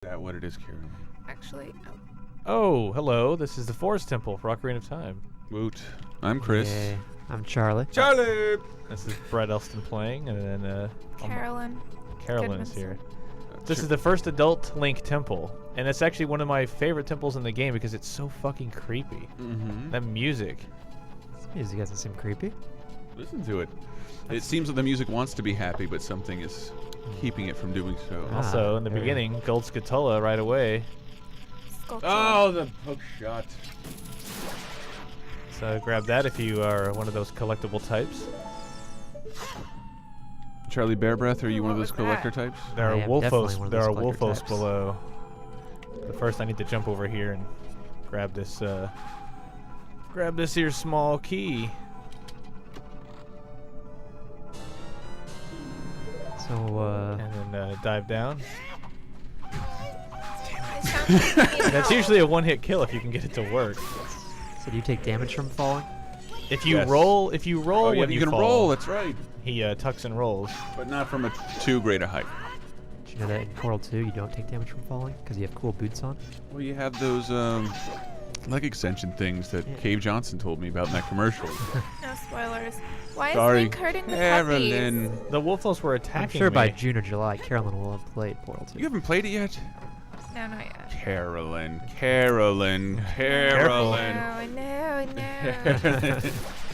That what it is, Karen? Actually, Oh, hello. This is the Forest Temple for Ocarina of Time. Woot. I'm Chris. Yay. I'm Charlie. Charlie! This is Brett Elston playing, and then Carolyn. Carolyn is here. This is the first adult Link temple, and it's actually one of my favorite temples in the game because it's so fucking creepy. That music. This music doesn't seem creepy. Listen to it. It seems that the music wants to be happy, but something is keeping it from doing so. Also, in the beginning, Gold Scatola right away. Oh, the hook shot. So grab that if you are one of those collectible types. Charlie Bear Breath, are you one of those was collector that? types? There are I am definitely Wolfos. one of There those are collector Wolfos types. below. But first, I need to jump over here and grab this. Grab this here small key. So, And then dive down. That's That's usually a one-hit kill if you can get it to work. so do you take damage from falling? If you Yes. roll, Oh, yeah, when you can fall, roll, that's right. he tucks and rolls. But not from a too great a height. Did you know that in Portal 2 you don't take damage from falling because you have cool boots on? Well, you have those, leg extension things that Yeah. Cave Johnson told me about in that commercial. No spoilers. Why Sorry. is Link hurting the Carolyn. puppies? The Wolfos were I'm attacking sure me. by June or July, Carolyn will have played Portal 2. You haven't played it yet? No, not yet. Carolyn. Carolyn. No, Carolyn. no.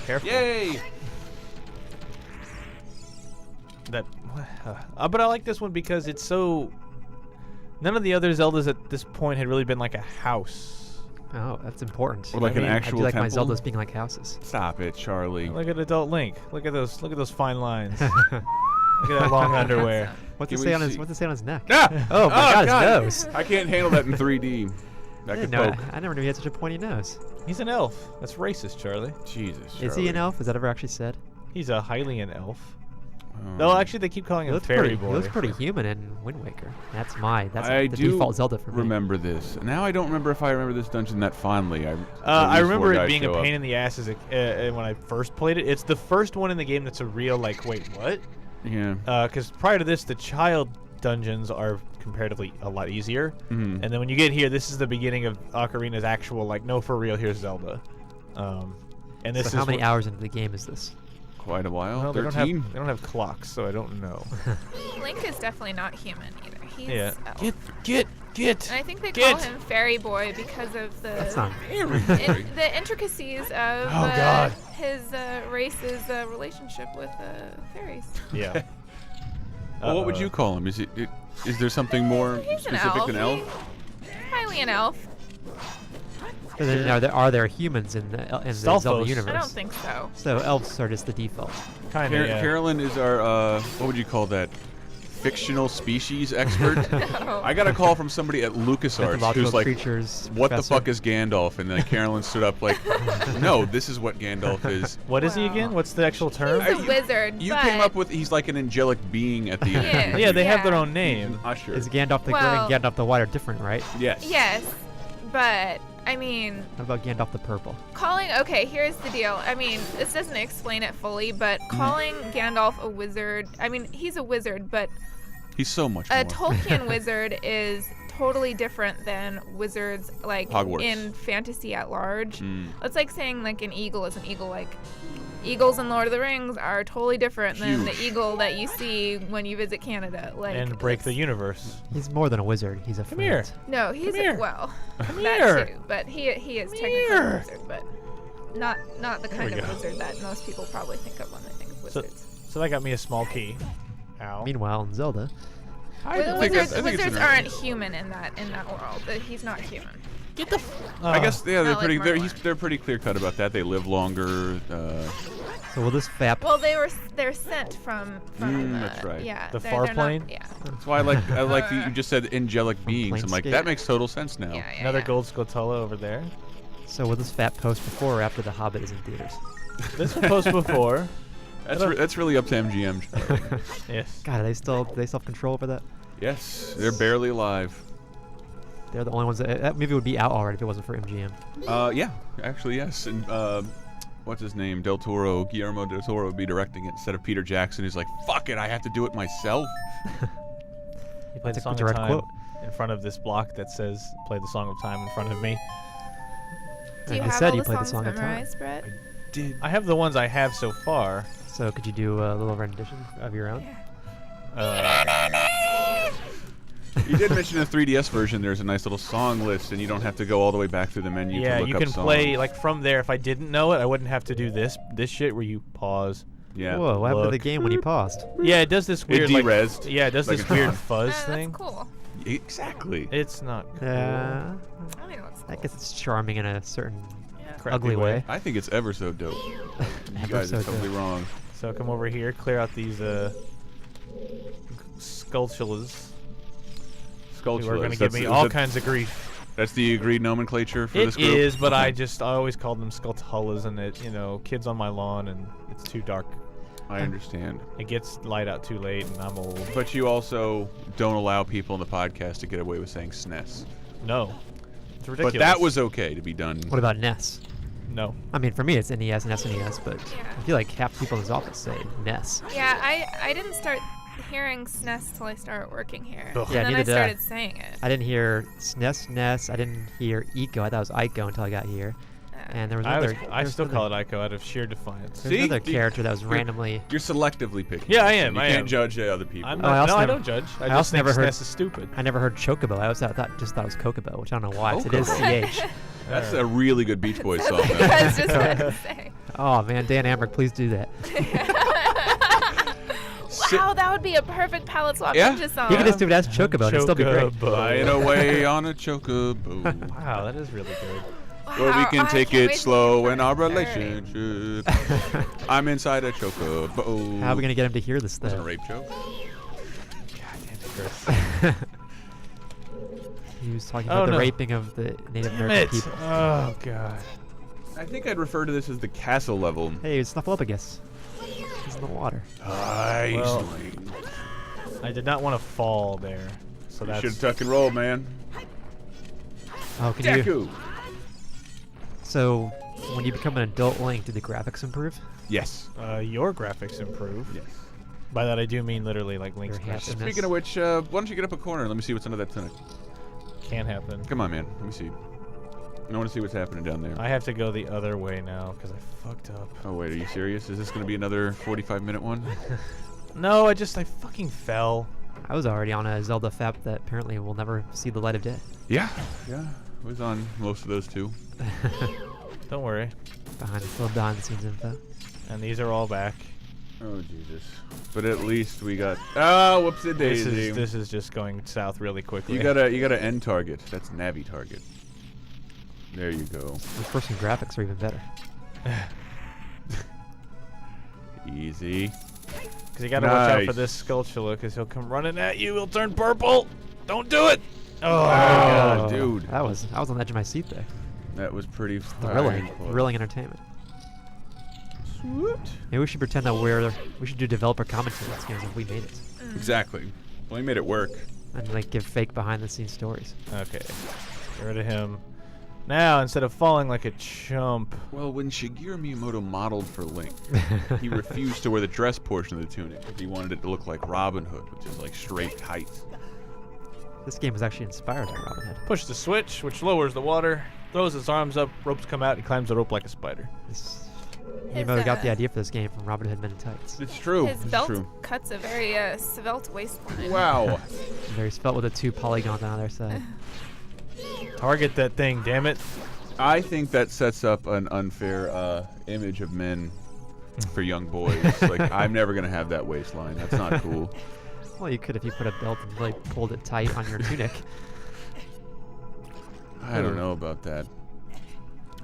Careful. Yay! That, but I like this one because it's so. None of the other Zeldas at this point had really been like a house. Oh, that's important. Or like I an mean, I actual do like my temple? Zeldas being like houses. Stop it, Charlie. Look at adult Link. Look at those. Look at those fine lines. Look at that long underwear. What's Can it we say on his see- What's it say on his neck? Ah! Oh my God, his nose. I can't handle that in 3D. That I, could didn't know, poke. I never knew he had such a pointy nose. He's an elf. That's racist, Charlie. Jesus, Is he an elf? Is that ever actually said? He's a Hylian elf. Um, No, actually, they keep calling He him looks Fairy pretty. Boy. He looks pretty human in Wind Waker. That's I the do default Zelda for me. remember this. Now I don't remember if I remember this dungeon that fondly. I remember it being a pain in the ass as when I first played it. It's the first one in the game that's a real like, wait, what? Yeah. Because prior to this, the child dungeons are comparatively a lot easier. Mhm. And then when you get here, this is the beginning of Ocarina's actual, like, no, for real, here's Zelda. And this So how is many what- hours into the game is this? Quite a while. Well, they 13. don't have clocks, so I don't know. Link is definitely not human either. He's Yeah. elf. Get. And I think they Get. call him Fairy Boy because of That's the not. the intricacies of Oh, God. his race's relationship with fairies. Yeah. Well, what would you call him? Is there something more He's an specific elf. than elf? He's highly an elf. But then are there humans in the Zelda Stalfos. universe? I don't think so. So elves are just the default. Kind of, yeah. Carolyn is our what would you call that? Fictional species expert. No. I got a call from somebody at LucasArts Mythological who's like, creatures. "What professor. the fuck is Gandalf?" And then Carolyn stood up like, "No, this is what Gandalf is." What is he Wow. again? What's the actual term? He's a wizard. You but came up with he's like an angelic being at the end. Yeah. Yeah, they have their Yeah. own He's name. an usher. Is Gandalf the Well- Grey and Gandalf the White are different, right? Yes. Yes, but I mean, How about Gandalf the Purple? okay, here's the deal. I mean, this doesn't explain it fully, but calling Gandalf a wizard, I mean, he's a wizard, but He's so much a more. Tolkien wizard is totally different than wizards like Hogwarts. in fantasy at large. Mm. It's like saying like an eagle is an eagle. Like eagles in Lord of the Rings are totally different than the Huge. eagle that you see when you visit Canada. Like And break the it's- universe. He's more than a wizard. He's a Come here. friend. No, he's Come here. well, Come that here. too. But he is Come technically here. a wizard, but not the There kind we of go. wizard that most people probably think of when they think of So, wizards. so that got me a small key. Ow. Meanwhile, in Zelda, Well, think wizards it's wizards interesting. aren't human in that world. He's not human. Get the. I guess yeah, Not like they're pretty clear cut about that. They live longer. so will this FAP? Well, they're sent from. That's right. Yeah. The they're far not- plane? Yeah. That's why I like that you just said angelic beings. I'm like Planescape. that makes total sense now. Yeah. Another Gold Scatola over there. So will this FAP post before or after The Hobbit is in theaters? This one post before. That's really up to MGM. Charlie. Yes. God, do they still have control over that? Yes, they're barely alive. They're the only ones that movie would be out already if it wasn't for MGM. Yeah, actually yes. And what's his name? Guillermo del Toro would be directing it instead of Peter Jackson. He's like, fuck it, I have to do it myself. He played That's a Song of direct Time. quote. in front of this block that says "Play the Song of Time" in front of me. Do you Like I have said, all you the played the songs song of time. memorized, Brett? Did I have the ones I have so far. So could you do a little rendition of your own? you did mention the 3DS version? There's a nice little song list, and you don't have to go all the way back through the menu Yeah, to look you up can songs. play like from there. If I didn't know it, I wouldn't have to do this shit where you pause. Yeah. Whoa, what happened to the Look. game when you paused? Yeah, it does this It weird like derezzed. yeah, it does like this a weird dog. fuzz That's thing. cool. Exactly. It's not cool. Yeah. I think it looks cool. I guess it's charming in a certain Yeah. Crappy ugly way. I think it's ever so dope. You Ever guys so are totally dope. wrong. So come over here, clear out these sculptulas. Sculpture. You are going to give me all kinds of grief. That's the agreed nomenclature for It this group? is, but Okay. I always called them sculptulas, and it, kids on my lawn, and it's too dark. I understand. It gets light out too late, and I'm old. But you also don't allow people in the podcast to get away with saying SNES. No, it's ridiculous. But that was okay to be done. What about NES? no. I mean, for me, it's NES and SNES, but Yeah. I feel like half the people in this office say NES. Yeah, I didn't start hearing SNES till I started working here. Ugh. And Yeah, then I neither did I. started saying it. I didn't hear SNES, NES. I didn't hear Eco. I thought it was Ico until I got here. And there was another. I still call it Ico out of sheer defiance. There's another See? character that was randomly. You're selectively picking. Yeah, I this, am, and You I can't am. judge other people. I'm Oh, I not, also no, I never- don't judge. I I just also think never heard- SNES is stupid. I never heard Chocobo. I just thought it was Kokobo, which I don't know why. 'Cause it is Kokobo. CH. That's a really good Beach Boys song. That's what I was just about to say. Oh man, Dan Amberg, please do that. Wow, that would be a perfect palette swap Yeah. ninja song. You can just do it as Chocobo, and it'd still be great. Flying away on a chocobo. Wow, that is really good. Or we Wow, can I take can't it wait to slow hear in that. our All right. relationship. I'm inside a chocobo. How are we gonna get him to hear this Was it a though? rape joke? God damn it, Chris. He was talking Oh, about the no. raping of the Native Damn American it. people. Oh, God. I think I'd refer to this as the castle level. Hey, it's Snuffleupagus. He's in the water. Well, I did not want to fall there. So You that's... should tuck and roll, man. Oh, can you? Deku. So, when you become an adult Link, do the graphics improve? Yes. your graphics improve. Yes. By that I do mean literally like Link's Your hat graphics. and Speaking of which, why don't you get up a corner and let me see what's under that tunic? Can happen. Come on, man. Let me see. I want to see what's happening down there. I have to go the other way now because I fucked up. Oh, wait. Are you serious? Is this going to be another 45-minute one? No, I fucking fell. I was already on a Zelda FAP that apparently will never see the light of day. Yeah. Yeah. I was on most of those, too. Don't worry. behind the scenes info. And these are all back. Oh, Jesus. But at least we got... Oh, whoopsie daisy. This is just going south really quickly. You gotta end target. That's Navi target. There you go. The first-person graphics are even better. Easy. Because you gotta watch out for Nice. this Skulltula, because he'll come running at you. He'll turn purple. Don't do it. Oh, Wow, dude. I was on the edge of my seat there. That was pretty Thrilling, close. thrilling entertainment. Swooped. Maybe we should pretend that we should do developer commentary on this game as if we made it, Exactly. Well, he made it work. and like give fake behind-the-scenes stories. Okay. Get rid of him. Now, instead of falling like a chump. Well, when Shigeru Miyamoto modeled for Link, he refused to wear the dress portion of the tunic because he wanted it to look like Robin Hood, which is like straight tights. This game was actually inspired by Robin Hood. Push the switch, which lowers the water. Throws his arms up. Ropes come out. He climbs the rope like a spider. Miyamoto got the idea for this game from Robin Hood Men in Tights. It's true. His It's belt true. cuts a very svelte waistline. Wow. Very spelt with a 2 polygon on either side. Target that thing, damn it. I think that sets up an unfair image of men for young boys. Like, I'm never gonna have that waistline. That's not cool. Well, you could if you put a belt and like pulled it tight on your tunic. I don't know about that.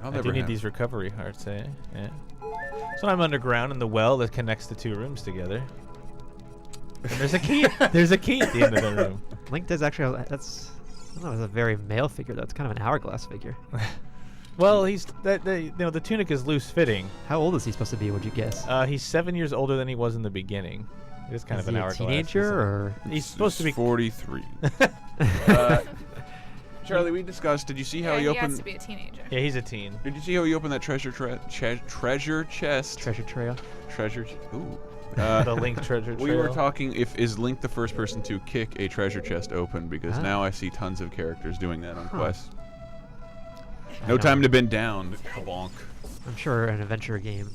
I'll I never do need have- these recovery hearts, eh? Yeah. So I'm underground in the well that connects the two rooms together. And there's a key. There's a key at the end of the room. Link does actually. That's. I don't know. It's a very male figure though. It's kind of an hourglass figure. Well, the tunic is loose fitting. How old is he supposed to be? Would you guess? He's 7 years older than he was in the beginning. It is kind Is of an he a hourglass. teenager or? He's supposed to be 43. Charlie, we discussed. Did you see how Yeah, he he opened? has to be a teenager. Yeah, he's a teen. Did you see how he opened that treasure chest? Treasure trail. Treasure. Ooh. The Link treasure trail. We were talking, is Link the first person to kick a treasure chest open? Because Ah. now I see tons of characters doing that on Huh. quests. I No don't time know. to bend down. Bonk. I'm sure an adventure game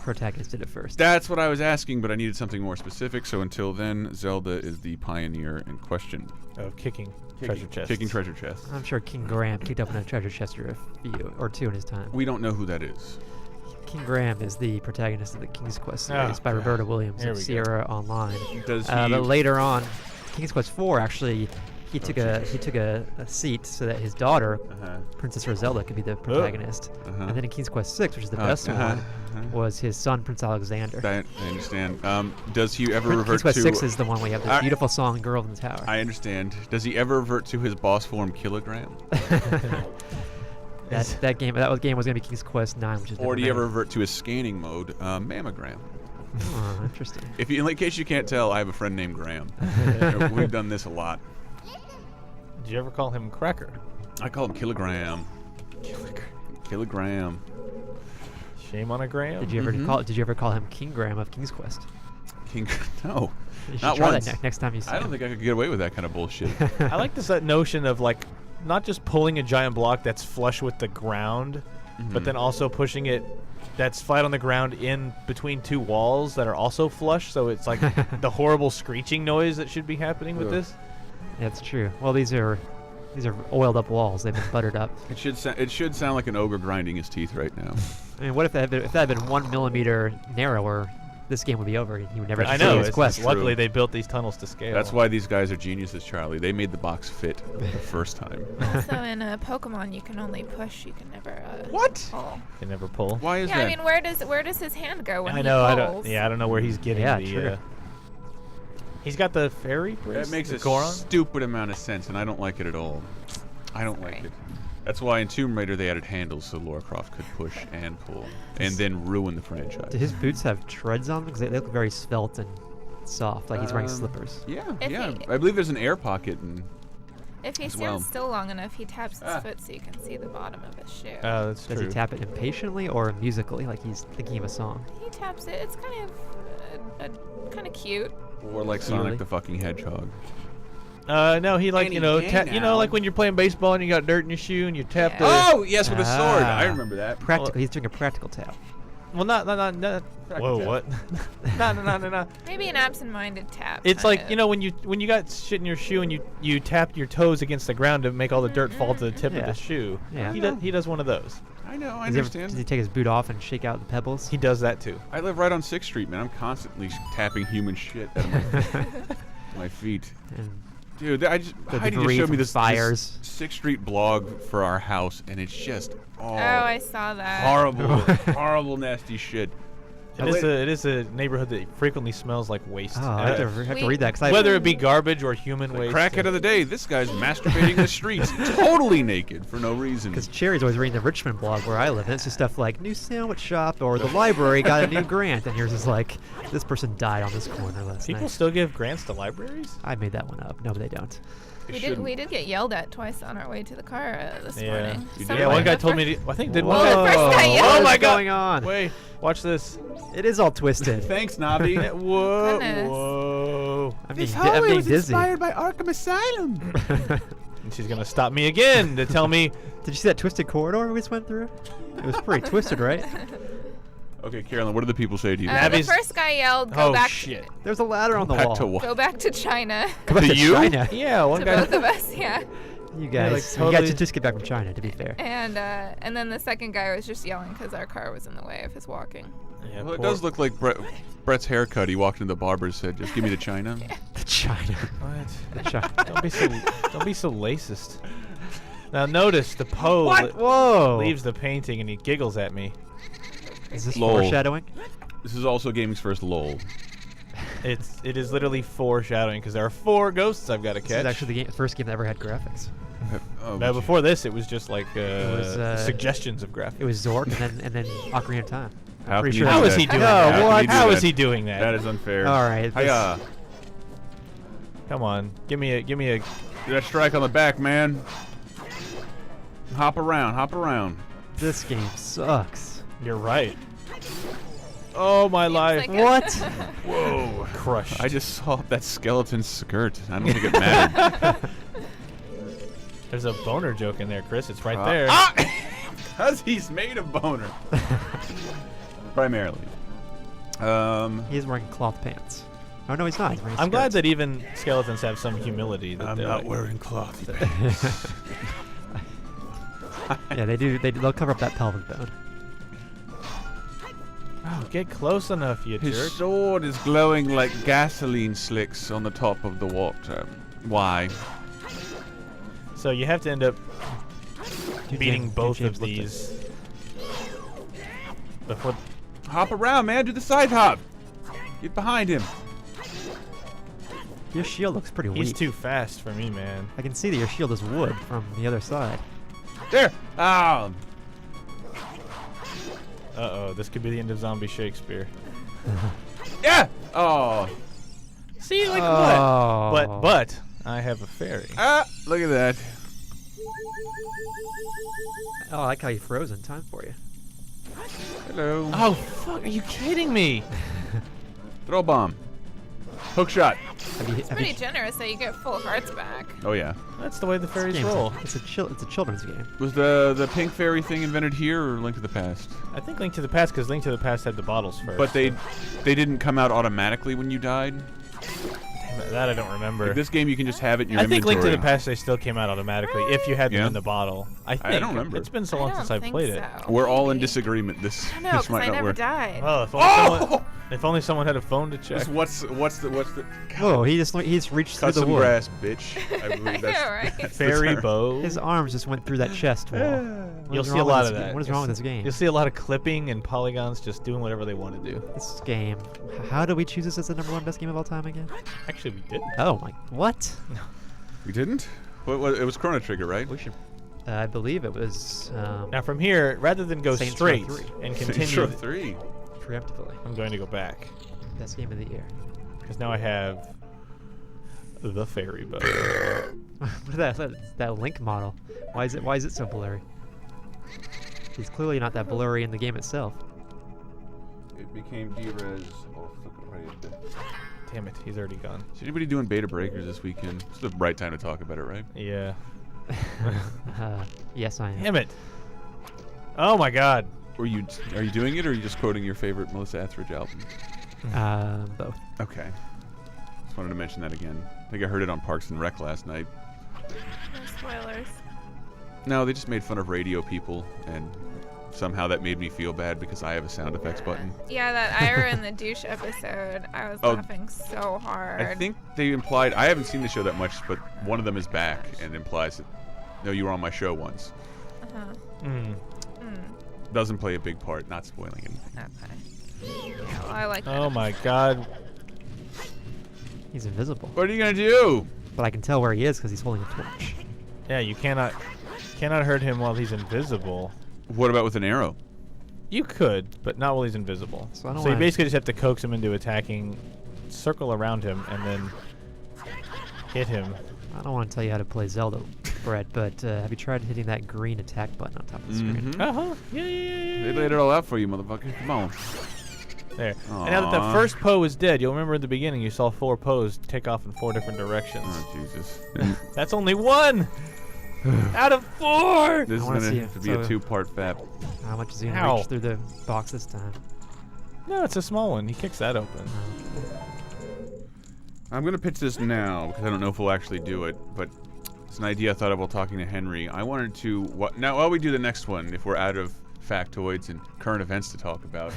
protagonist did it first. That's what I was asking, but I needed something more specific. So until then, Zelda is the pioneer in question. Of kicking treasure chests. Kicking treasure chests. I'm sure King Graham kicked open a treasure chest or two in his time. We don't know who that is. King Graham is the protagonist of the King's Quest series Oh, by God. Roberta Williams Here of we go. Sierra Online. Does he? But later on, King's Quest 4 actually, he took a seat so that his daughter, Uh-huh. Princess Roselda, could be the protagonist. Uh-huh. And then in King's Quest 6, which is the Uh, best uh-huh, one, uh-huh. was his son Prince Alexander. I understand. Does he ever King's revert Quest to? 6 is the one where you have the I- beautiful song "Girl in the Tower." I understand. Does he ever revert to his boss form, Kilogram? that game was going to be King's Quest 9, which is. Or do you never ever revert to his scanning mode, Mammogram? made. Oh, interesting. If you, in case you can't tell, I have a friend named Graham. We've done this a lot. Did you ever call him Cracker? I call him Kilogram. Kilogram. Shame on a gram. Did you ever Mhm. Did you ever call him King Graham of King's Quest? King. No. You should Not try once. that next time you see I don't him. think I could get away with that kind of bullshit. I like this notion of like not just pulling a giant block that's flush with the ground, but Mhm. then also pushing it that's flat on the ground in between two walls that are also flush. So it's like the horrible screeching noise that should be happening with Ugh. this. That's true. Well, these are oiled up walls. They've been buttered up. It should sound like an ogre grinding his teeth right now. I mean, what if that had been 1 millimeter narrower? This game would be over. He would never I complete know. his It's quest. just luckily they built these tunnels to scale. That's why these guys are geniuses, Charlie. They made the box fit the first time. Also, in Pokemon, you can only push. You can never What? pull. they never pull. Why is Yeah, that? I mean, where does his hand go when I he know. pulls? I don't. Yeah, I don't know where he's getting Yeah, the. true. He's got the fairy. That makes the a Goron. stupid amount of sense, and I don't like it at all. I don't like Sorry. it. That's why in Tomb Raider they added handles so Lara Croft could push and pull, and then ruin the franchise. Do his boots have treads on them? Because they look very svelte and soft, like he's wearing slippers. Yeah, If yeah. he- I believe there's an air pocket, and If he as stands well. still long enough, he taps his Ah. foot so you can see the bottom of his shoe. That's Does true. he tap it impatiently or musically, like he's thinking of a song? He taps it. It's kind of cute. or like Really? Sonic the fucking Hedgehog. No, he like Any you know day you now. know like when you're playing baseball and you got dirt in your shoe and you tap the. Yeah. Oh yes, with a sword. I Ah. remember that. Practical. He's doing a practical tap. Well, not. Whoa, Practical. what? No. Maybe an absent-minded tap. It's kind like you know when you got shit in your shoe and you tap your toes against the ground to make all the dirt fall to the tip of Yeah. the shoe. Yeah. He does one of those. I know. I Does he, understand. does he take his boot off and shake out the pebbles? He does that too. I live right on 6th Street, man. I'm constantly tapping human shit out of my feet. And Dude, I just The Heidi just debris showed me from this fires. 6th Street blog for our house, and it's just Oh, I saw that. horrible, horrible, nasty shit. It is a neighborhood that frequently smells like waste. oh, I have to We- read that because Whether it be garbage or human The waste. crackhead of the day. This guy's masturbating in the streets, totally naked for no reason. Because Cherry's always reading the Richmond blog where I live, and it's just stuff like new sandwich shop or the library got a new grant, and yours is like this person died on this corner last People night. still give grants to libraries? I made that one up. No, they don't. We did get yelled at twice on our way to the car this morning. You did? Someone- Yeah, one guy the told fir- me. I think did Well, one. the first guy Whoa, yelled. what Oh is my God. going on? Wait, watch this. It is all twisted. Thanks, Nobby. Whoa, Goodness. whoa. I'm being dizzy. by Arkham Asylum. And she's gonna stop me again to tell me. Did you see that twisted corridor we just went through? It was pretty twisted, right? Okay, Carolyn, what do the people say to you? The Nabby's- first guy yelled, "Go Oh back! shit. There's a ladder on the Back wall. to what? Go back to China!" Come back To to you? China. Yeah, one to guy. both of us, yeah. You Yeah, guys, like, you totally- guys just get back from China, to be fair. And then the second guy was just yelling because our car was in the way of his walking. Yeah, Well, it poor- does look like Brett's haircut. He walked into the barber and said, "Just give me the China." China. What? The China. Don't be so racist. Now notice the Poe What? Whoa. leaves the painting and he giggles at me. Is this Lol. foreshadowing? This is also gaming's first lol. It is literally foreshadowing because there are 4 ghosts I've got to This catch. is actually the first game that ever had graphics. Oh, Now before this, it was just like was, suggestions of graphics. It was Zork and then Ocarina of Time. How Pretty can sure you How do is that? he doing No, that? what? How How can you is do he doing that? That is unfair. All right. this- Hiya. Come on, give me a. Get that strike on the back, man. Hop around, hop around. This game sucks. You're right. Oh, my Seems life. like it. What? Whoa. Crushed. I just saw that skeleton skirt. I don't think it mattered. There's a boner joke in there, Chris. It's right there. Because he's made of boner. Primarily. He's wearing cloth pants. Oh no, he's not. He's wearing I'm glad skirts. that even skeletons have some humility. That I'm they're not like, wearing cloth. Yeah, they do. They'll cover up that pelvic bone. Oh, get close enough, you His jerk. sword is glowing like gasoline slicks on the top of the water. Why? So you have to end up beating James- both James of looked at- these before. Hop around, man. Do the side hop. Get behind him. Your shield looks pretty He's weak. too fast for me, man. I can see that your shield is wood from the other side. There. Oh. Uh-oh, this could be the end of Zombie Shakespeare. Yeah. Oh. See, like Oh. what? But I have a fairy. Ah. Look at that. Oh, I like how you froze in time for you. Hello. Oh, fuck, are you kidding me? Throw bomb. Hook shot. It's pretty generous that you get full hearts back. Oh yeah. That's the way the fairies Game's roll. It's a children's game. Was the pink fairy thing invented here or Link to the Past? I think Link to the Past, because Link to the Past had the bottles first. But they didn't come out automatically when you died. Damn it, that I don't remember. Like this game, you can just have it in your I think inventory. Link to the Past, they still came out automatically if you had them Yeah? in the bottle. I think. don't remember. It's been so I long don't since I've think played it. so. We're all in Maybe. disagreement. This I know, this because might I not never work. died. Oh, if only someone had a phone to check. Just what's the Whoa, he just reached cut through the some wood. grass, bitch. I believe I that's, know, right? that's the Fairy term. bow. His arms just went through that chest wall. What You'll is see a wrong with lot this of game? that. What is wrong with this game? You'll see a lot of clipping and polygons just doing whatever they want to do. This game. How do we choose this as the #1 best game of all time again? Actually, we didn't. Oh my! What? We didn't? What, it was Chrono Trigger, right? We should. I believe it was Now from here, rather than go Saints Row straight 3. and Saints continue, Row 3. preemptively I'm going to go back best game of the year. because now I have the fairy bow. What is that Link model? Why is it so blurry? He's clearly not that blurry in the game itself. It became D-Res. Oh, right. Damn it, he's already gone. Is anybody doing beta breakers this weekend? It's the right time to talk about it, right? Yeah. Yes, I am. Damn it. Oh my God. Are you doing it, or are you just quoting your favorite Melissa Etheridge album? Both. Okay. Just wanted to mention that again. I think I heard it on Parks and Rec last night. No spoilers. No, they just made fun of radio people, and somehow that made me feel bad because I have a sound effects button. Yeah, that Ira and the douche episode. I was Oh, laughing so hard. I think they implied, I haven't seen the show that much, but one of them is back and implies that, no, you were on my show once. Uh-huh. Mm. Doesn't play a big part, not spoiling anything. Okay. Yeah, well, I like that. Oh my God. He's invisible, What are you going to do? but I can tell where he is because he's holding a torch. Yeah, you cannot hurt him while he's invisible. What about with an arrow? You could, but not while he's invisible. So I don't So you wanna- basically just have to coax him into attacking, circle around him, and then hit him. I don't want to tell you how to play Zelda, Brett, but have you tried hitting that green attack button on top of the screen? Mhm. Uh-huh. Yeah. They laid it all out for you, motherfucker. Come on. There. And now that the Aw. first Poe is dead, you'll remember at the beginning you saw 4 Poes take off in 4 different directions. Oh, Jesus. That's only 1 out of 4. This is wanna going see to have to be so- a 2-part fap. How much is he gonna Ow. reach through the box this time? No, it's a small one. He kicks that open. I'm going to pitch this now because I don't know if we'll actually do it, but it's an idea I thought of while talking to Henry. I wanted to, now while we do the next one, if we're out of factoids and current events to talk about,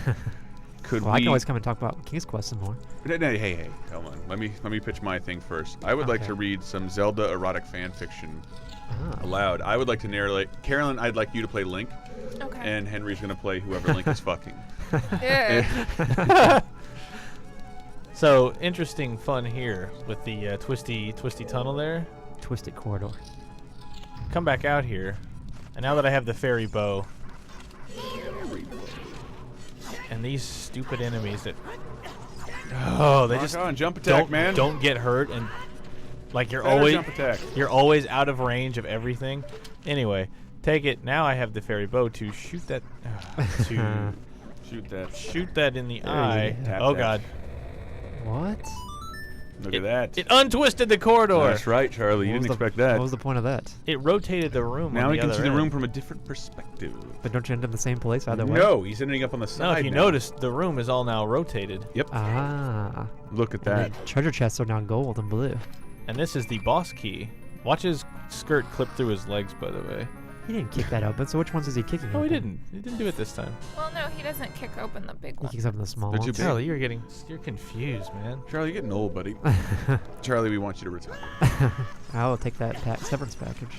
could Well, we... I can always come and talk about King's Quest some more. Hey, hold on. Let me pitch my thing first. I would like Okay. to read some Zelda erotic fan fiction Ah. aloud. I would like to narrate. Carolyn, I'd like you to play Link, Okay. and Henry's going to play whoever Link is fucking. Yeah. So, interesting fun here with the twisty tunnel there. Twisted corridor. Come back out here. And now that I have the fairy bow, and these stupid enemies that... Oh, they Rock just on, jump attack, man. don't get hurt, and like you're Better always jump attack. you're always out of range of everything. Anyway, take it. Now I have the fairy bow to shoot that to Shoot that. Shoot that in the There eye. you go. Oh Tap, God. What? Look at that. It untwisted the corridor. That's right, Charlie. You What didn't was the- expect that. What was the point of that? It rotated the room. Now on we the can other see the end. room from a different perspective. But don't you end up in the same place either way? No, he's ending up on the side. No, if you now. notice, the room is all now rotated. Yep. Ah. Look at And that. the treasure chests are now gold and blue. And this is the boss key. Watch his skirt clip through his legs, by the way. He didn't kick that open, so which ones is he kicking No, open? he didn't. He didn't do it this time. Well, no, he doesn't kick open the big He one. kicks open the small They're too ones. big. Charlie, you're confused, man. Charlie, you're getting old, buddy. Charlie, we want you to retire. I'll take that severance package.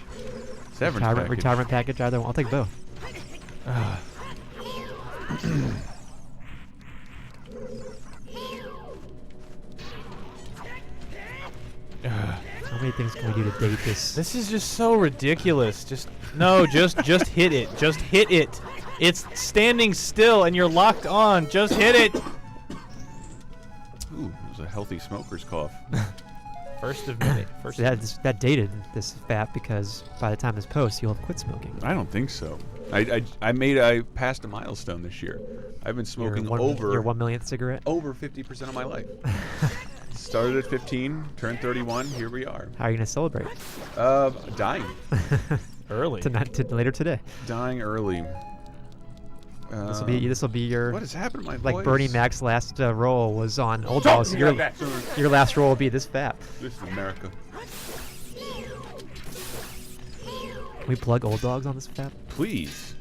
Severance package. Retirement package, either one. I'll take both. How many things can we do to date this? This is just so ridiculous. Just just hit it. Just hit it. It's standing still and you're locked on. Just hit it. Ooh, it was a healthy smoker's cough. First of many. First. That dated this fat because by the time this posts, you'll have quit smoking. I don't think so. I passed a milestone this year. I've been smoking your over 1 millionth cigarette. over 50% of my life. Started at 15, turned 31. Here we are. How are you gonna celebrate? Dying. Early. Later today. Dying early. This will be your What has happened to my like voice? Bernie Mac's last roll was on Old Don't Dogs. do Your that, sir. your last roll will be this fat. This is America. Can we plug Old Dogs on this fat? Please.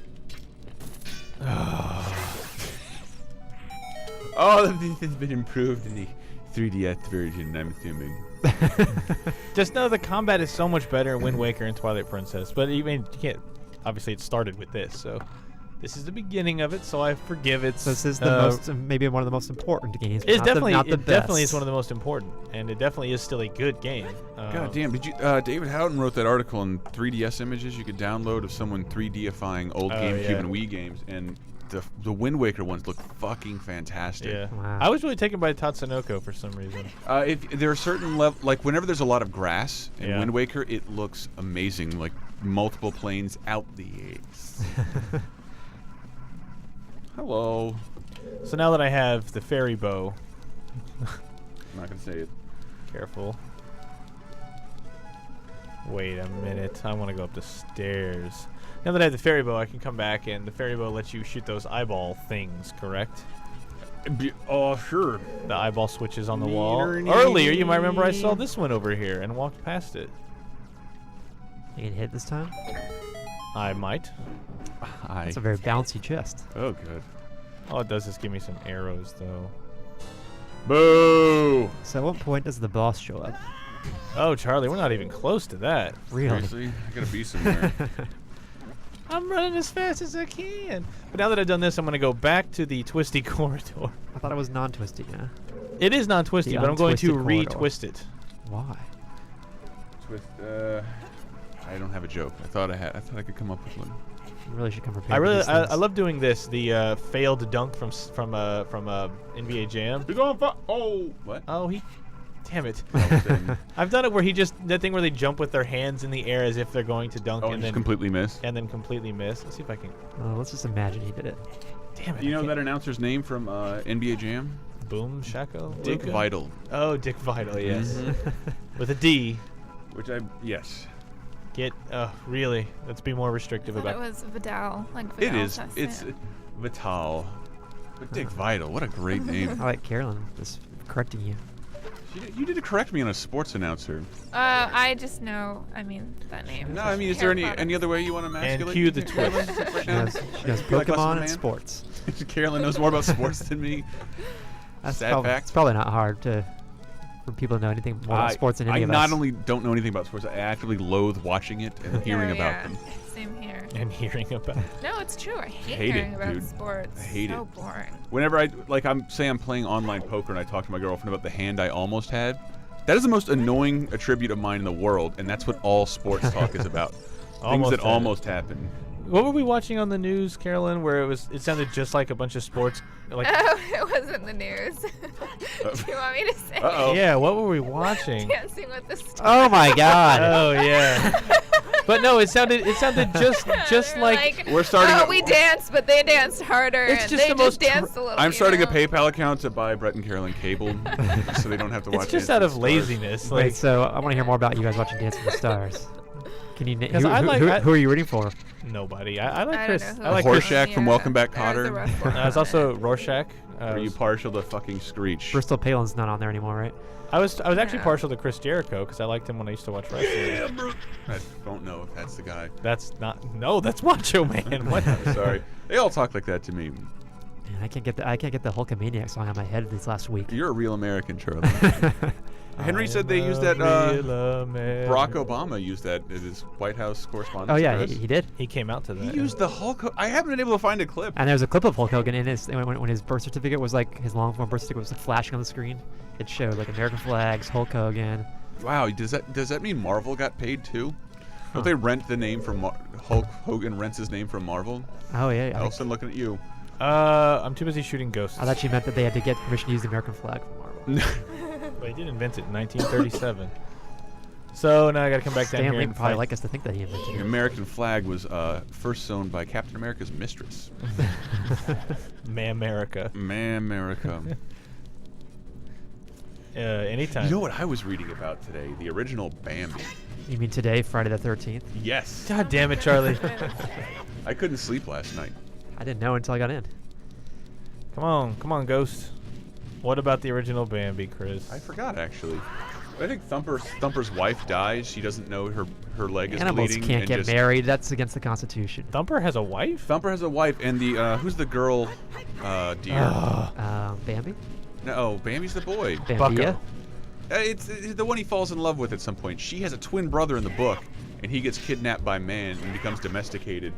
All of this has been improved in the 3DS version, I'm assuming. Just know the combat is so much better in Wind Waker and Twilight Princess. But you can't. Obviously, it started with this, so this is the beginning of it. So I forgive it. So this is the most, maybe one of the most important games. but It's not definitely, not the it definitely best. is one of the most important, and it definitely is still a good game. God damn! Did you? David Houghton wrote that article on 3DS images you could download of someone 3D-ifying old Oh, GameCube yeah. and Wii games, and the Wind Waker ones look fucking fantastic. Yeah, Wow. I was really taken by Tatsunoko for some reason. If there are certain like whenever there's a lot of grass in Yeah. Wind Waker, it looks amazing, like multiple planes out the ace. Hello. So now that I have the fairy bow, I'm not gonna say it. careful. Wait a minute, I want to go up the stairs. Now that I have the fairy bow, I can come back, and the fairy bow lets you shoot those eyeball things, correct? Oh, sure. The eyeball switches on the wall. Neener, Earlier, you might remember I saw this one over here and walked past it. You can hit this time. I might. It's a very bouncy chest. Oh, good. All it does is give me some arrows, though. Boo! So at what point does the boss show up? Oh, Charlie, we're not even close to that. Really? Seriously? I gotta be somewhere. I'm running as fast as I can. But now that I've done this, I'm going to go back to the twisty corridor. I thought it was non-twisty. Yeah. It is non-twisty, The but I'm going to untwisted corridor. retwist it. Why? Twist. I don't have a joke. I thought I could come up with one. You really should come prepared. I for really, these I things. love doing this. The failed dunk from NBA Jam. He's on fire. Oh, what? Oh, damn it! Oh, I've done it where that thing where they jump with their hands in the air as if they're going to dunk and and just then completely miss. completely miss. Let's see if I can. Let's just imagine he did it. Damn it! Do you I know can't- that announcer's name from NBA Jam? Boom Shako? Dick Luka? Vital. Oh, Dick Vital, yes. Mhm. With a D. Yes. Really? Let's be more restrictive I thought about it was Vidal, like It Vidal is. Sassoon. It's Vital. But Dick Vital, what a great name. I like Carolyn just correcting you. You did to correct me on a sports announcer. I just know. I mean that name. No, I mean, is there any other way you want to masculate? cue the me, twist. Carolyn, right She now? knows, she knows You like less of a Pokemon and man? sports. Carolyn knows more about sports than me. That's Sad probably, fact. it's probably not hard for people to know anything more about sports than any I of us. not only don't know anything about sports, I actively loathe watching it and hearing Oh, about yeah. them. Same here. and hearing about. No, it's true. I hate, hate it, hearing about dude. sports. I hate so it. boring. Whenever I'm playing online poker and I talk to my girlfriend about the hand I almost had, that is the most annoying attribute of mine in the world, and that's what all sports talk is about. Things Almost that had it. almost happen. What were we watching on the news, Carolyn? Where it sounded just like a bunch of sports. Like, Oh, it wasn't the news. Do you want me to say? Uh-oh. yeah, what were we watching? Dancing with the Stars. Oh my God! Oh yeah. But no, it sounded just like We're starting. Oh, we danced, but they danced harder. It's and just they the most danced a little. I'm you starting know? a PayPal account to buy Brett and Carolyn cable, so they don't have to watch. it's just Dancing out of Stars. laziness. Wait, Like, so I want to hear more about you guys watching Dancing with the Stars. Can you? 'Cause I like- who are you rooting for? nobody. I like I Chris. don't know I who like it Chris. is. Rorschach from Welcome Back, There's a Kotter. wrestler on It's it. also Rorschach. Are you partial to fucking Screech? Bristol Palin's not on there anymore, right? I was actually Yeah. partial to Chris Jericho because I liked him when I used to watch wrestling. I don't know if that's the guy. That's not. No, that's Macho Man. What? Sorry, they all talk like that to me. Man, I can't get the Hulkamaniac song out of my head this last week. You're a real American, Charlie. Henry said they used that. Barack Obama used that at his White House correspondence. Oh yeah, address. he did. He came out to that. He used the Hulk. I haven't been able to find a clip. And there was a clip of Hulk Hogan in his when his birth certificate was like his long form birth certificate was like flashing on the screen. It showed like American flags, Hulk Hogan. Wow, does that mean Marvel got paid too? Don't they rent the name from Hulk Hogan rents his name from Marvel? Oh yeah. Elson, looking at you. I'm too busy shooting ghosts. I thought you meant that they had to get permission to use the American flag from Marvel. But he did invent it in 1937. So now I got to come back down Stan here Lee and would probably fight. like us to think that he invented The it. American flag was first sewn by Captain America's mistress. America. Man, America. Anytime. You know what I was reading about today? The original Bambi. You mean today, Friday the 13th? Yes. God damn it, Charlie. I couldn't sleep last night. I didn't know until I got in. Come on, Ghost. What about the original Bambi, Chris? I forgot actually. I think Thumper's wife dies. She doesn't know her leg is Animals bleeding. can't and get just- married. That's against the Constitution. Thumper has a wife? Thumper has a wife, and the who's the girl? Deer. Bambi? No, Bambi's the boy. Bambia? It's the one he falls in love with at some point. She has a twin brother in the book, and he gets kidnapped by man and becomes domesticated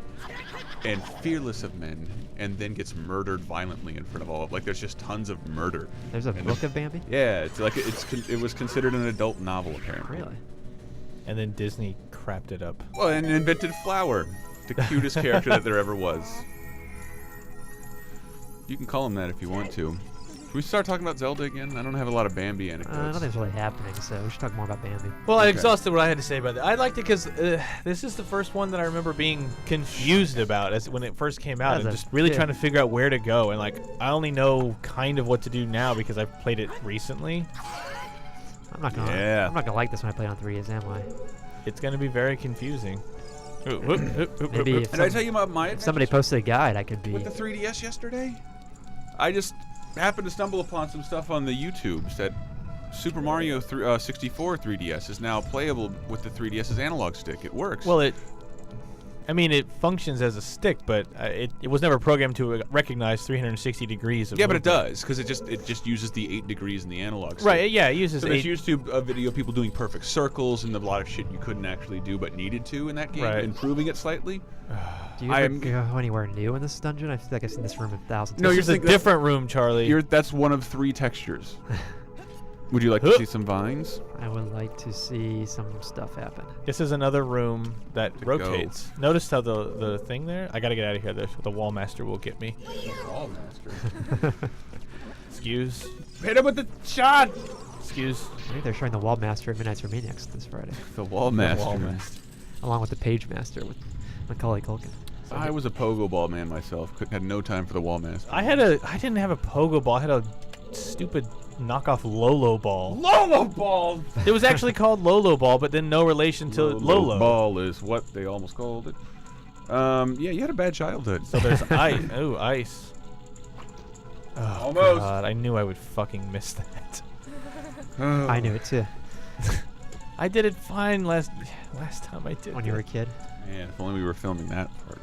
and fearless of men, and then gets murdered violently in front of all. Like there's just tons of murder. There's a book of Bambi? Yeah, it's like it was considered an adult novel apparently. Really? And then Disney crapped it up. Well, and invented Flower, the cutest character that there ever was. You can call him that if you want to. Should we start talking about Zelda again? I don't have a lot of Bambi anecdotes. Nothing's really happening, so we should talk more about Bambi. Well, I Okay. exhausted what I had to say about that. I liked it because this is the first one that I remember being confused about as when it first came out, As and a just really kid. trying to figure out where to go. And like, I only know kind of what to do now because I've played it recently. I'm not gonna. Yeah. I'm not gonna like this when I play on 3DS, am I? It's going to be very confusing. Maybe if Did I tell you about my if somebody adventures posted a guide, I could be. with the 3DS yesterday? I just happened to stumble upon some stuff on the YouTubes that Super Mario 64 3DS is now playable with the 3DS's analog stick. It works. Well, I mean, it functions as a stick, but it was never programmed to recognize 360 degrees of yeah, but it movement. does because it just uses the 8 degrees in the analog stick. Right, yeah, it uses So there's 8. YouTube video of people doing perfect circles and a lot of shit you couldn't actually do but needed to in that game, Right. improving it slightly. Do you ever I'm- go anywhere new in this dungeon? I feel like I've seen this room 1,000 No, times. you're This is a thinking that's- different room, Charlie. That's one of 3 textures. Would you like to see some vines? I would like to see some stuff happen. This is another room that To rotates. Notice how the thing there? I gotta get out of here. The wall master will get me. Wall master. Excuse. Hit him with the shot. Excuse. Maybe they're showing the Wall Master at Midnights for Maniacs this Friday, The wall The master. wall master. along with the Page Master with Macaulay Culkin. So I was a pogo ball man myself. Had no time for the wall master. I didn't have a pogo ball. I had a stupid knockoff Lolo ball. Lolo ball. It was actually called Lolo ball, but then no relation to Lolo. ball is what they almost called it. Yeah, you had a bad childhood. So there's ice. Ooh, ice. Oh, Almost. God, I knew I would fucking miss that. I knew it too I did it fine last time I did. when you were a kid. Man, if only we were filming that part.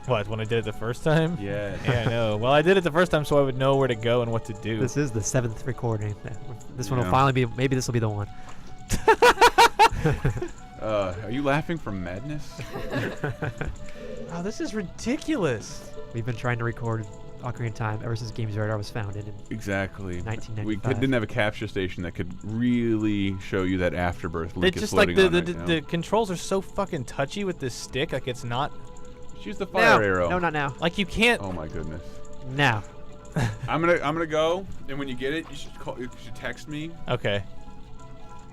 What, when I did it the first time? Yeah. Yeah, I know. Well, I did it the first time so I would know where to go and what to do. This is the 7th recording. This one will Yeah. finally be. Maybe this will be the one. Are you laughing from madness? Oh, this is ridiculous. We've been trying to record Ocarina of Time ever since GamesRadar was founded. Exactly. 1995. Didn't have a capture station that could really show you that afterbirth link. It's is just like floating the on right now. the controls are so fucking touchy with this stick. Like it's not Just use the fire No, arrow. no, not now. like you can't. Oh my goodness. Now. I'm gonna go, and when you get it, you should text me. Okay.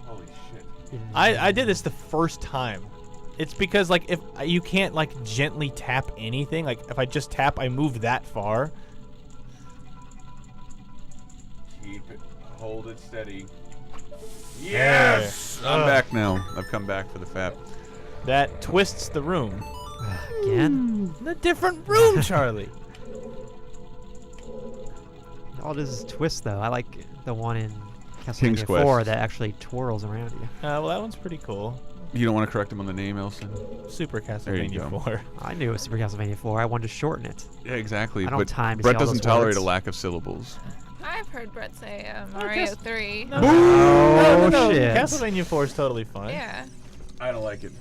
Holy shit. I did this the first time. It's because like if you can't like gently tap anything. Like if I just tap, I move that far. Keep it. Hold it steady. Yes! I'm back now. I've come back for the FAP. That twists the room. Again? In a different room, Charlie. All it is twist, though. I like the one in King's Castlevania Quest. 4 that actually twirls around you. Well, that one's pretty cool. You don't want to correct him on the name, Elson? Super There you Castlevania go. 4. I knew it was Super Castlevania 4. I wanted to shorten it. Yeah, exactly. I don't But time to Brett see all doesn't those tolerate words. a lack of syllables. I've heard Brett say I Mario guess- 3. No, Oh, no, shit. Castlevania 4 is totally fine. Yeah. I don't like it.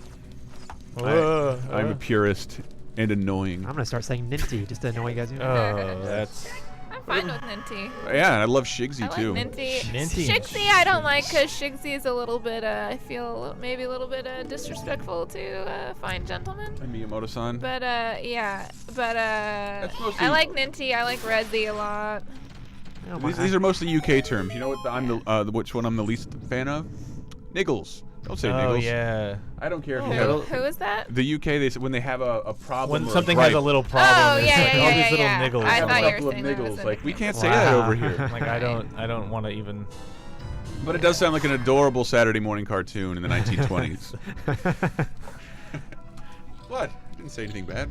Whoa, I'm a purist and annoying. I'm going to start saying Ninty just to annoy you guys. Oh, that's... I'm fine with Ninty. Yeah, and I love Shigsy I too. like Ninty. Ninty. Shigsy I don't like because Shigsy is a little bit, I feel maybe a little bit disrespectful to fine gentlemen. And Miyamoto-san. But, yeah. But, That's mostly- I like Ninty. I like Rezzy a lot. Oh, my These are mostly UK terms. You know what? Which one I'm the least fan of? Niggles. Don't say Oh, niggles. yeah. I don't care if you Who, have. who is that? The UK, they when they have a problem. When or something a has gripe, a little problem, Oh, it's yeah, like yeah, all yeah, these little yeah. niggles. I have thought a you were couple of saying that was niggles. a Like we nickname. can't say that over here. Like I don't want to even. But it does sound like an adorable Saturday morning cartoon in the 1920s. What? I didn't say anything bad.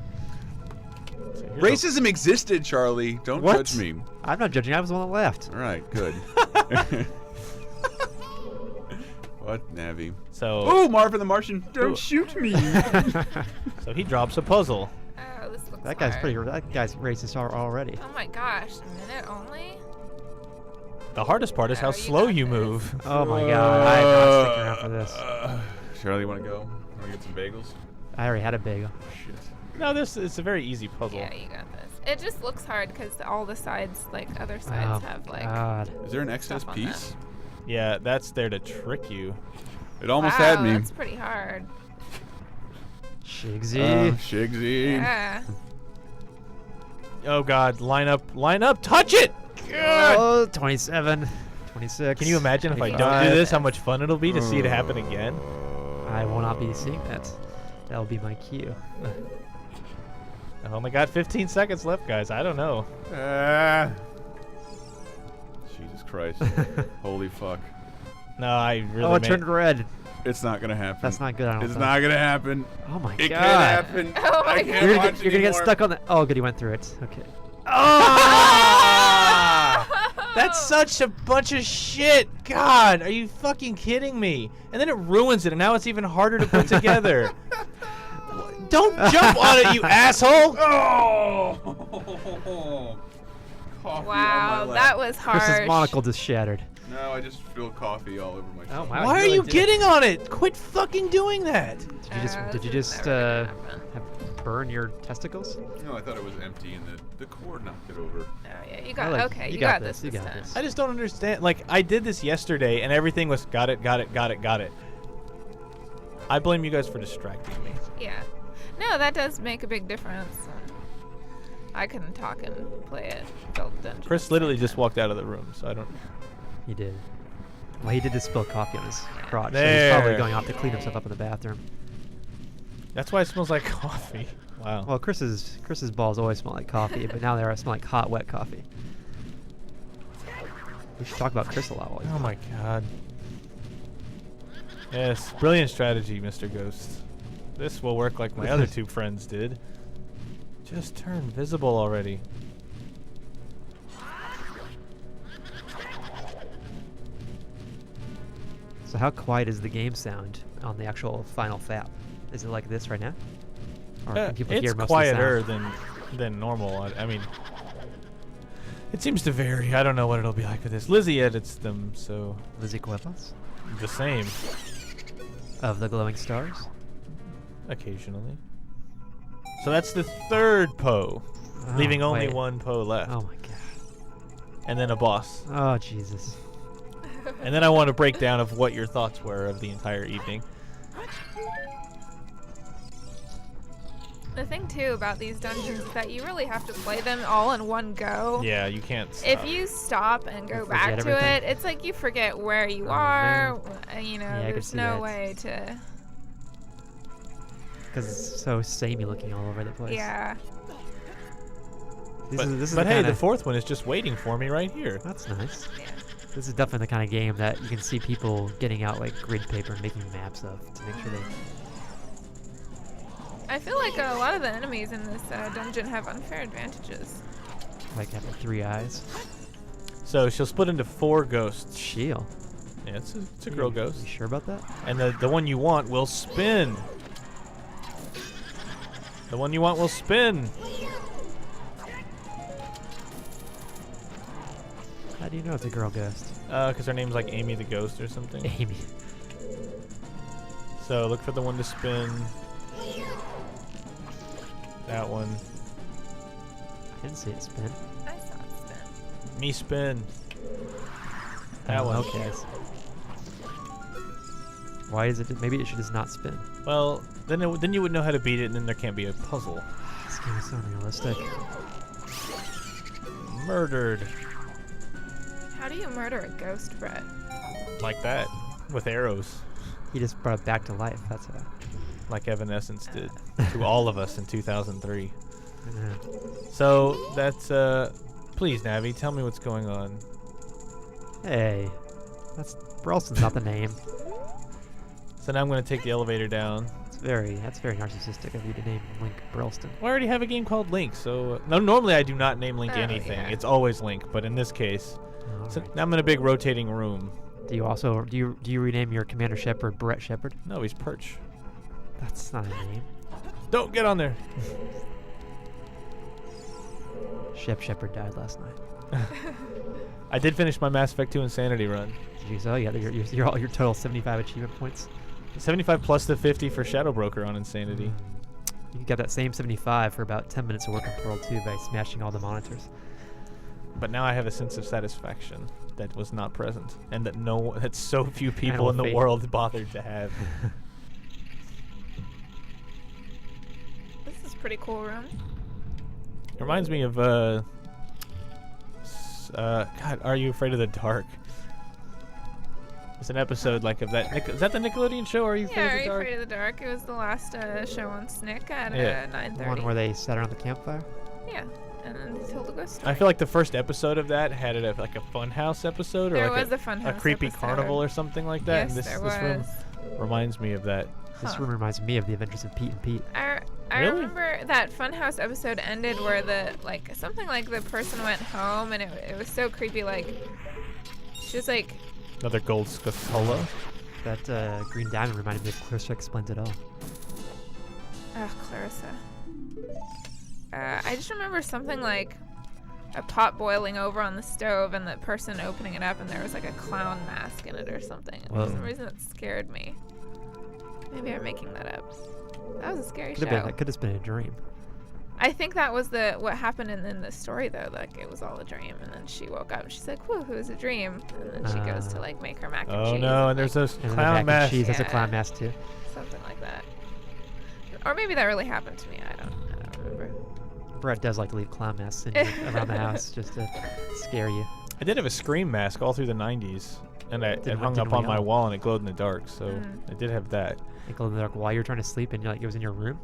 Racism existed, Charlie. Don't What? judge me. I'm not judging. I was the one that left. All right, good. What, Navi? So, Oh, Marvin the Martian! Don't Ooh. shoot me! so he drops a puzzle. Oh, this looks That guy's hard. pretty. That guy's racist already. Oh my gosh, a minute only? The hardest part is how Oh, you slow got you this. move. Oh my god, I'm not sticking around for this. Charlie, you want to go? Want to get some bagels? I already had a bagel. Shit. No, this it's a very easy puzzle. Yeah, you got this. It just looks hard because all the sides, like other Oh sides, have like. god. Is there an excess Stuff on piece? Yeah, that's there to trick you. It almost wow, had me. That's pretty hard. Shigsy. Shigsy. Yeah. Oh god, line up, touch it! Oh, 27, 26. Can you imagine if I don't do 25. this, how much fun it'll be to see it happen again? I will not be seeing that. That will be my cue. I've only got 15 seconds left, guys. I don't know. Jesus Christ. Holy fuck. No, I really Oh, it made- turned red. It's not gonna happen. That's not good. I don't It's think. not gonna happen. Oh my It god. can't happen. Oh my I God. can't You're gonna, watch get, you're gonna get anymore. stuck on that. Oh, good. He went through it. Okay. That's such a bunch of shit. God, are you fucking kidding me? And then it ruins it, and now it's even harder to put together. Don't jump on it, you asshole! Oh! Coffee Wow, on my that lap. was hard. Chris's monocle just shattered. No, I just spilled coffee all over my Oh, shirt. wow. Why are really you did. getting on it? Quit fucking doing that. Did you this just is never gonna happen. burn your testicles? No, I thought it was empty and the cord knocked it over. Oh yeah, you got like- okay. you You got got this. this, you got time. this. I just don't understand. Like, I did this yesterday, and everything was got it. I blame you guys for distracting me. Yeah. No, that does make a big difference. I couldn't talk and play it. Build dungeons. Chris literally just walked out of the room, so I don't. He did. Well, he did just spill coffee on his crotch. So There. he's probably going off to clean himself up in the bathroom. That's why it smells like coffee. Wow. Well, Chris's balls always smell like coffee, but now they smell like hot, wet coffee. We should talk about Chris a lot while he's Oh my god. Yes, brilliant strategy, Mr. Ghost. This will work like my other two friends did. Just turn visible already. So how quiet is the game sound on the actual final FAP? Is it like this right now? Or can people hear It's most quieter of the sound? than normal. I mean, it seems to vary. I don't know what it'll be like with this. Lizzie edits them, so Lizzie Cuevas the same of the Glowing Stars. occasionally. So that's the third Poe, Oh, leaving only wait. one Poe left, Oh my god. and then a boss. Oh Jesus. And then I want a breakdown of what your thoughts were of the entire evening. The thing too about these dungeons is that you really have to play them all in one go. Yeah, you can't stop. If you stop and go You back forget to everything. it, it's like you forget where you Oh, are. You know, Yeah, I can there's see no that. way to. Because it's so samey looking all over the place. Yeah. This is But the hey, kinda, the fourth one is just waiting for me right here. That's nice. Yeah. This is definitely the kind of game that you can see people getting out like grid paper and making maps of to make sure they. I feel like a lot of the enemies in this dungeon have unfair advantages. Like having 3 eyes. So she'll split into 4 ghosts. Shield. Yeah, it's a girl ghost. You sure about that? And the one you want will spin. The one you want will spin. How do you know it's a girl ghost? Because her name's like Amy the Ghost or something. Amy. So look for the one to spin. That one. I didn't see it spin. I saw it spin. Me spin. That one. Okay. Why is it? Maybe it should just not spin. Well, then you would know how to beat it, and then there can't be a puzzle. This game is so unrealistic. Murdered. How do you murder a ghost, Brett? Like that. With arrows. He just brought it back to life. That's how. Like Evanescence did to all of us in 2003. Yeah. So that's please Navi, tell me what's going on. Hey, that's Burleston's not the name. So now I'm going to take the elevator down. That's very narcissistic of you to name Link Burleston. Well, I already have a game called Link, so no. Normally I do not name Link Oh, anything. yeah. It's always Link, but in this case, All so right. now I'm in a big rotating room. Do you also do you rename your Commander Shepard Brett Shepard? No, he's Perch. That's not a name. Don't get on there. Shepard died last night. I did finish my Mass Effect 2 Insanity run. Did you? So yeah, your total 75 achievement points. 75 plus the 50 for Shadow Broker on Insanity. You got that same 75 for about 10 minutes of work on Pearl 2 by smashing all the monitors. But now I have a sense of satisfaction that was not present, and that so few people in the fate. world bothered to have. This is a pretty cool room. It reminds me of God, Are You Afraid of the Dark? It's an episode like of that. Is that the Nickelodeon show? Are You Yeah, Are Afraid of the You Dark? Afraid of the Dark? It was the last show on Snick at Yeah. 9:30. The one where they sat around the campfire? Yeah, and then they told a ghost story. I feel like the first episode of that had it like a Funhouse episode, or There like was a Funhouse creepy episode. carnival or something like that. Yes, and this there room was. reminds me of that. This Huh. room reminds me of the Adventures of Pete and Pete. I Really? remember that Funhouse episode ended where something like the person went home and it was so creepy. Like she was like, Another gold Scotola. That green diamond reminded me of Clarissa Explains It All. oh, Clarissa. I just remember something like a pot boiling over on the stove and the person opening it up and there was like a clown mask in it or something. And for Whoa. some reason it scared me. Maybe I'm making that up. That was a scary show. That could have been a dream. I think that was what happened in the story though. Like it was all a dream, and then she woke up and she's like, "Whoa, it was a dream." And then she goes to like make her mac and Oh cheese. no, and there's like, those And then the clown mac and masks. cheese has a Yeah. clown mask too. something like that. Or maybe that really happened to me. I don't remember. Brett does like to leave clown masks in around the house just to scare you. I did have a Scream mask all through the 90s, and it hung didn't up on we my all? wall and it glowed in the dark, so Mm. I did have that. It glowed in the dark while you were trying to sleep, and it was in your room.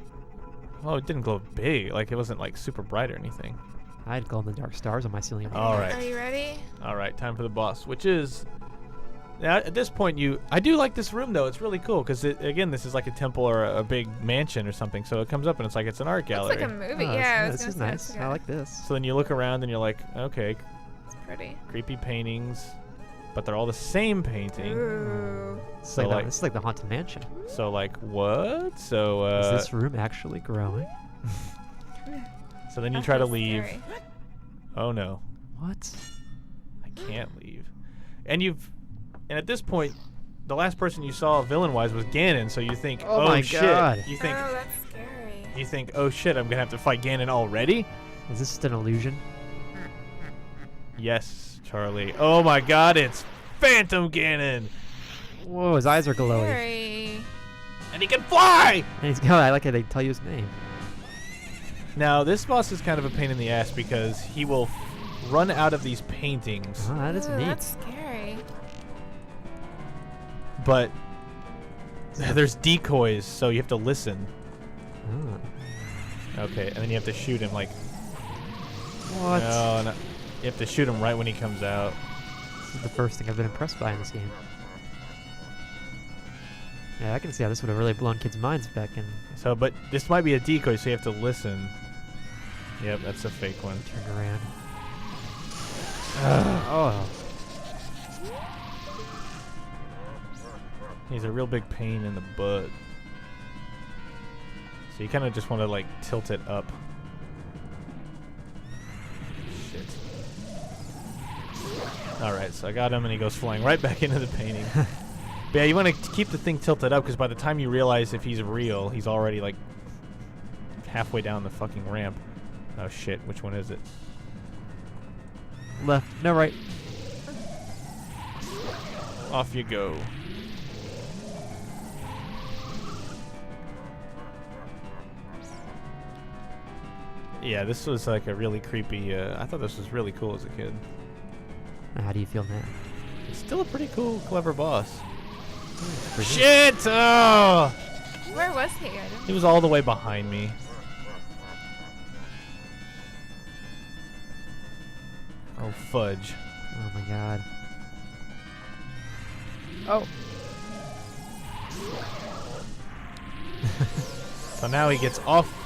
Well, it didn't glow big, like it wasn't like super bright or anything. I had glow in the dark stars on my ceiling. All right. Are you ready? All right, time for the boss, which is now at this point I do like this room though. It's really cool because again this is like a temple or a big mansion or something. So it comes up and it's like it's an art Looks gallery. like a movie. Oh, Yeah, I was this gonna is say nice. it's I like this. So then you look around and you're like, okay, It's pretty. creepy paintings, but they're all the same painting. Ooh. It's So like, this is like the Haunted Mansion. so like what? So Is this room actually growing? so then you That try to feels leave. scary. Oh no, What? I can't leave. And at this point, the last person you saw villain-wise was Ganon. So you think, Oh my shit. God. You think, Oh, that's scary. you think, oh shit, I'm gonna have to fight Ganon already? Is this just an illusion? Yes, Charlie. Oh my God, it's Phantom Ganon, Whoa, his eyes are glowy. Scary. and he can fly. And he's I like how they tell you his name. Now, this boss is kind of a pain in the ass because he will run out of these paintings, Oh, that is Ooh, neat. that's scary. but there's decoys, so you have to listen. Oh. Okay, and then you have to shoot him like... What? No, you have to shoot him right when he comes out. This is the first thing I've been impressed by in this game. Yeah, I can see how this would have really blown kids' minds back in. So, but this might be a decoy, so you have to listen. Yep, that's a fake one. Turn around. Oh. He's a real big pain in the butt. So you kind of just want to like tilt it up. Shit. Alright, so I got him and he goes flying right back into the painting. But yeah, you want to keep the thing tilted up because by the time you realize if he's real, he's already like halfway down the fucking ramp. Oh shit, which one is it? Left. No, right. Off you go. Yeah, this was like a really creepy, I thought this was really cool as a kid. Now, how do you feel now? It's still a pretty cool, clever boss. Pretty good. Shit! Oh! Where was he? I didn't. He was all the way behind me. Oh, fudge. Oh my god. Oh. So now he gets off,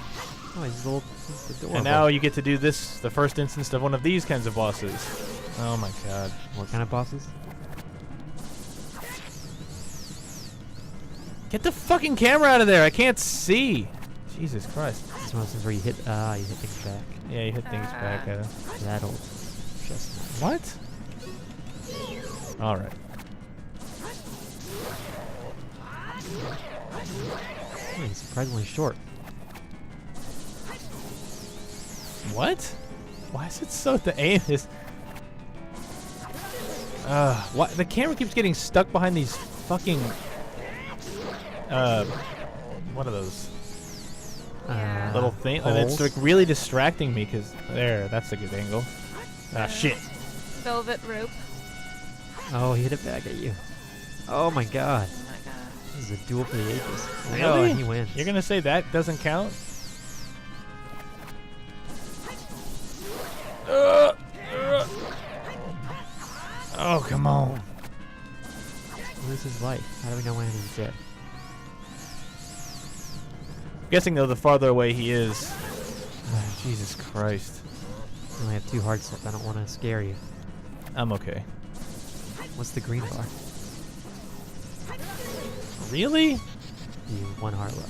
Oh, he's adorable. and now you get to do this, the first instance of one of these kinds of bosses. Oh my god. What kind of bosses? Get the fucking camera out of there! I can't see! Jesus Christ. This is one of those things where you hit things back. Yeah, you hit things back at him. That old chestnut. What? Alright. Oh, he's surprisingly short. What? Why is it so... The aim is... Why, the camera keeps getting stuck behind these fucking... what are those? Yeah. Little thing? And it's like holes? really distracting me because... There, that's a good angle. Ah, shit. Velvet rope. Oh, he hit it back at you. Oh my god. Oh my god. This is a duel for the ages. Really? Oh, and he wins. You're gonna say that doesn't count? Oh, come on. Where's his life? How do we know when he's dead? I'm guessing, though, the farther away he is... Jesus Christ. I only have 2 hearts left. I don't want to scare you. I'm okay. What's the green bar? Really? You 1 heart left.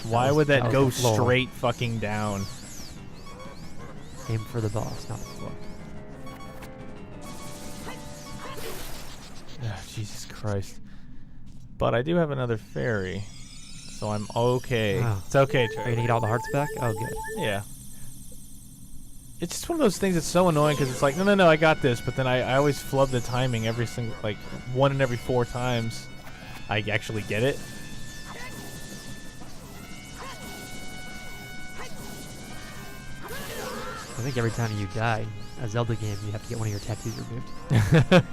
Why was- would that that was go the floor. straight fucking down? Aim for the boss, not the floor. Jesus Christ. But I do have another fairy, so I'm okay. Oh. It's okay, Are you Trey. gonna get all the hearts back? Oh, good. Yeah. It's just one of those things that's so annoying because it's like, no, I got this, but then I always flub the timing every single, like, 1 in every 4 times I actually get it. I think every time you die, a Zelda game, you have to get one of your tattoos removed.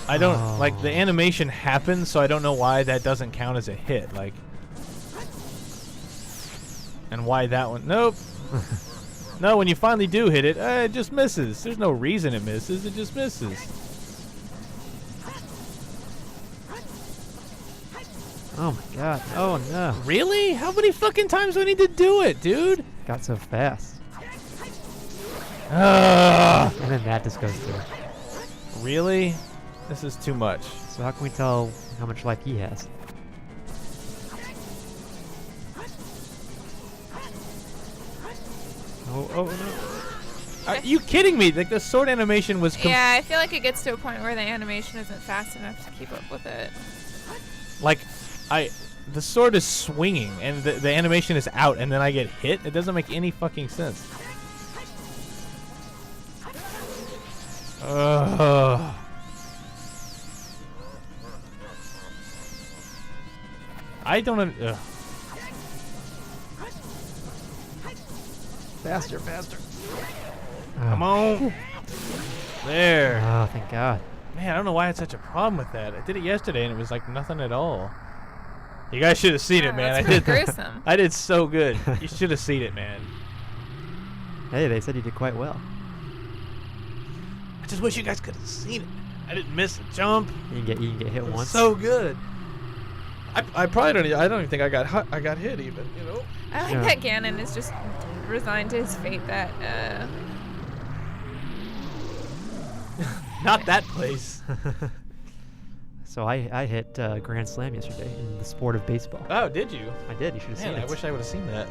I don't, like, the animation happens, so I don't know why that doesn't count as a hit, like. And why that one, nope. No, when you finally do hit it, it just misses. There's no reason it misses, it just misses. Oh my god. Oh no. Really? How many fucking times do I need to do it, dude? Got so fast. Ugh. And then that just goes through. Really? This is too much. So how can we tell how much life he has? Oh no. Are you kidding me? Like, the sword animation was Yeah, I feel like it gets to a point where the animation isn't fast enough to keep up with it. like, the sword is swinging and the animation is out and then I get hit. It doesn't make any fucking sense. Ugh. I don't. Ugh. Faster, faster. Come on. There. Oh, thank God. Man, I don't know why I had such a problem with that. I did it yesterday and it was like nothing at all. You guys should have seen it, man. That's I did. gruesome. I did so good. You should have seen it, man. Hey, they said you did quite well. I just wish you guys could have seen it. I didn't miss a jump. You can get hit It was once. so good. I probably don't. I don't even think I got hit even. You know. I like Yeah. that Ganon is just resigned to his fate that Not that place. So I hit Grand Slam yesterday in the sport of baseball. Oh, did you? I did. You should have seen Man, it. I wish I would have seen that.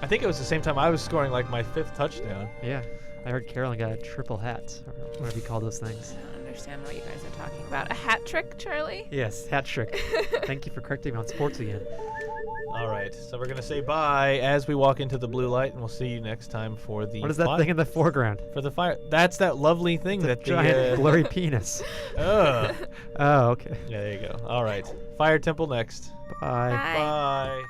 I think it was the same time I was scoring like my 5th touchdown. Yeah. I heard Carolyn got a triple hat, or whatever you call those things. I don't understand what you guys are talking about. A hat trick, Charlie? Yes, hat trick. Thank you for correcting me on sports again. All right, so we're gonna say bye as we walk into the blue light, and we'll see you next time for the. What is that thing in the foreground? For the fire. That's that lovely thing The that giant blurry penis. Ugh. Oh, okay. Yeah, there you go. All right, Fire Temple next. Bye. Bye. Bye.